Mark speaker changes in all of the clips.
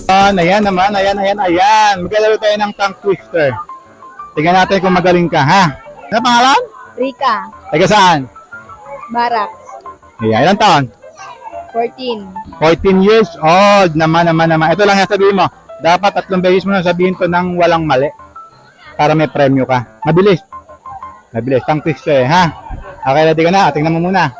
Speaker 1: Ayan naman, ayan. Maglalaro tayo ng tongue twister. Tingnan natin kung magaling ka, ha? Ano pangalan?
Speaker 2: Rika.
Speaker 1: Taga saan?
Speaker 2: Barak.
Speaker 1: Ayan, ilang taon?
Speaker 2: 14.
Speaker 1: 14 years old. Naman. Ito lang yung sabihin mo. Dapat 3 beses mo na sabihin to ng walang mali. Para may premyo ka. Mabilis. Tongue twister, ha? Okay, ready ka na? Tingnan mo muna.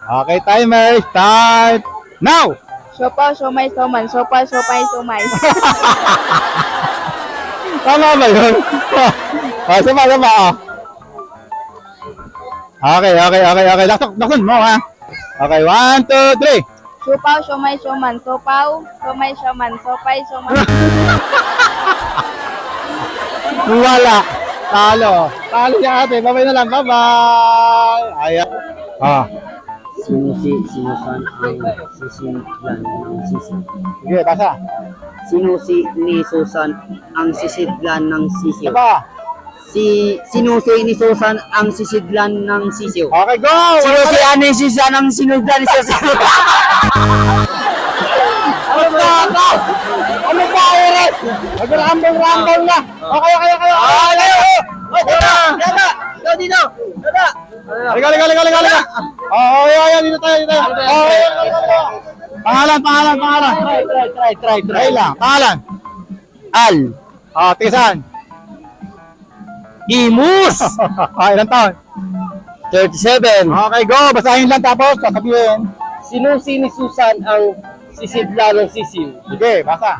Speaker 1: Okay, timer. Start now!
Speaker 2: Siopaw, siomay, sioman. Siopaw, siopay, siomay.
Speaker 1: Tama ba yun? Sama. Okay. Lakson mo, ha? Okay, 1, 2, 3.
Speaker 2: Siopaw, siomay, sioman. Siopaw, siomay, sioman. Siopay, sioman.
Speaker 1: Wala. Talo si ate. Bye-bye na lang. Bye-bye. Ayan.
Speaker 3: Sinusan ang sisidlan ng sisiw.
Speaker 1: Sige, basa.
Speaker 3: Sinusi ni Susan ang sisidlan ng sisiw.
Speaker 1: Diba?
Speaker 3: Sinusi ni Susan ang sisidlan ng sisiw.
Speaker 1: Okay, go!
Speaker 3: Sinusi ni Susan ang sinudlan ni sisiw.
Speaker 1: Ano ba, Eric? Mag-rambol na. Okay.
Speaker 3: Dada! Ikaw dito! Dada!
Speaker 1: Halika. Ayan, dito tayo. Pangalan. Try lang. Pangalan.
Speaker 3: Al!
Speaker 1: Tigasan.
Speaker 3: Imus!
Speaker 1: Ilang taon?
Speaker 3: 37.
Speaker 1: Okay, go. Basahin lang tapos sasabihin.
Speaker 3: Sinusi ni Susan ang sisidlan ng sisiw.
Speaker 1: Sige, basa.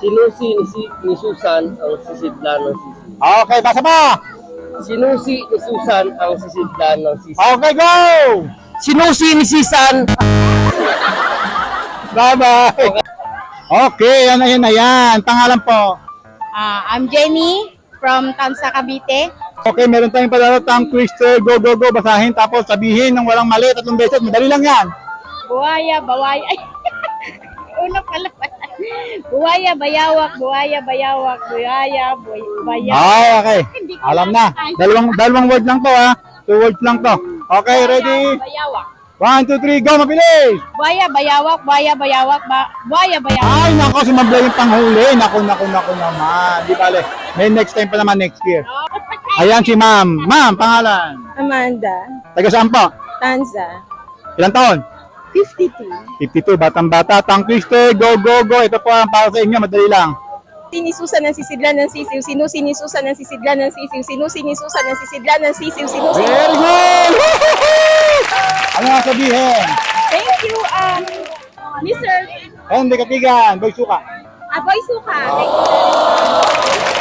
Speaker 3: Sinusi ni Susan ang sisidlan ng sisiw.
Speaker 1: Okay, basa pa.
Speaker 3: Sinusi ni Susan ang sisidlan ng sisiw.
Speaker 1: Okay, go.
Speaker 3: Sinusi ni Susan.
Speaker 1: Bye-bye. Okay, ayan. Pangalan po.
Speaker 2: I'm Jenny from Tansa, Cavite.
Speaker 1: Okay, meron tayong palaro, tongue twister. Go. Basahin tapos sabihin ng walang mali 3 beses. Madali lang yan.
Speaker 2: Buhaya, bawaya. Ay, una pala. Buhaya, bayawak. Buhaya, bayawak. Buhaya, bayawak.
Speaker 1: Okay.
Speaker 2: Hindi ko
Speaker 1: Alam na. Dalawang word lang to, ha. 2 words lang to. Okay, ready?
Speaker 2: Bayawak.
Speaker 1: 1, 2, 3, go. Mabilis.
Speaker 2: Buhaya, bayawak. Buhaya, bayawak. Buhaya, bayawak.
Speaker 1: Ay, nako, sumabla yung panghuli. Naku naman. Di bale. May next time pa naman next year. Ayan si ma'am. Ma'am, pangalan.
Speaker 2: Amanda.
Speaker 1: Taga saan po?
Speaker 2: Tanza.
Speaker 1: Ilang taon? 52,
Speaker 2: 52.
Speaker 1: batang-bata. Tongue twister. Go. Ito po ang para sa inyo. Madali lang.
Speaker 2: Sinisusan ng sisidlan ng sisiw. Sinusi ni Susan ng sisidlan ng sisiw. Sinusi ni Susan ng sisidlan ng sisiw. Sinusi.
Speaker 1: Very good! Ano nga sabihin?
Speaker 2: Thank you, Mr.
Speaker 1: Henry Katigan, Boy Suka.
Speaker 2: Aboy Suka. Thank you.